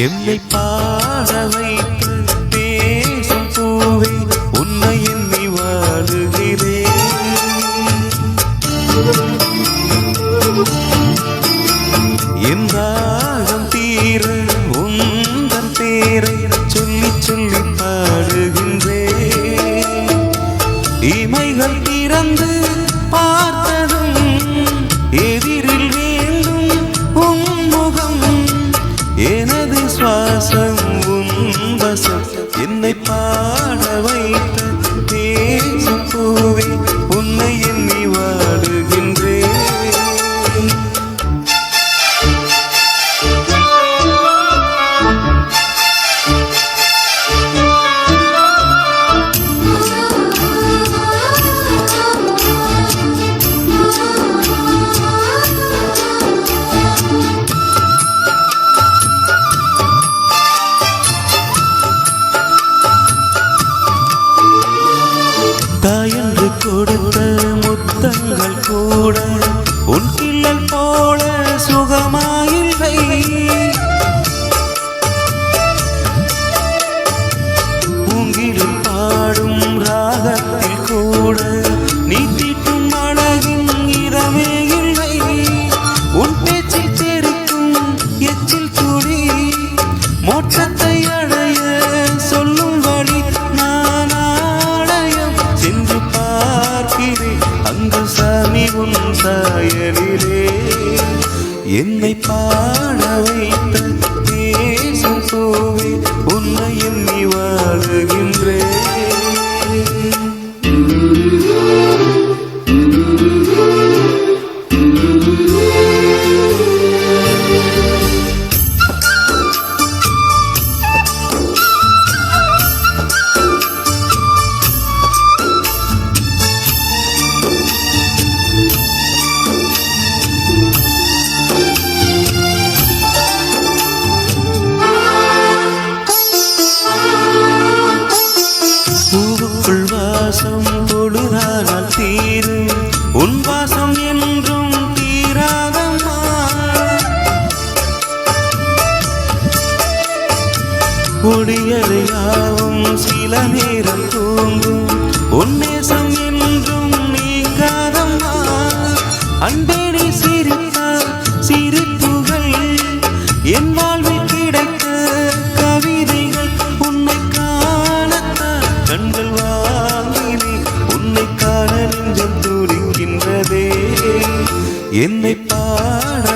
என்னை பாட வைத்து பேசும் பூவே உன்னை எண்ணி வாடுகிறேன். என் தாகம் தீர உந்தன் பேரை சொல்லி சொல்லி பாடுகின்றேன். இமைகள் திறந்து பார்த்ததும் எதிரில் வேண்டும் உன் முகம். எனது சுவாசம் உன் வசம். என்னை பாட வைத்த பேசும் பூவே உன்னை எண்ணி வாடுகின்றேன். தாயன்று கொடுத்த முத்தங்கள் கூட உன் கிள்ளல் போல சுகமாயில்லை. பூங்கிலும் பாடும் ராகத்தில் கூட நீ தீட்டும் அழகின் இரமே இல்லை. உன் பேச்சில் தெரிக்கும் எச்சில் துளி மோட்சத்தை அடைய சொல்லும் வழி. நான் ஆலயம் சென்று பார்க்கிறேன் அங்கு சாமி உன் சாயலிலே. என்னை பாட வைத்த பேசும் பூவே உன்னை எண்ணி வாழுகின்றேன். பூவுக்குள் வாசம் பொழுதானால் தீரும் உன் வாசம் என்றும் தீராதம்மா. ஒடியறையாவும் சில நேரம் தூங்கும் உன் நேசம் என்றும் நீங்காதம்மா. அன்பேடி சிரித்தால் சிரிப்புகள் என் வாழ்வில் கிடைத்த கவிதைகள். உன்னை காணத்தான் கண்கள் வாங்கினே உன்னை காண நெஞ்சம் துடிக்கின்றதே. என்னை பாட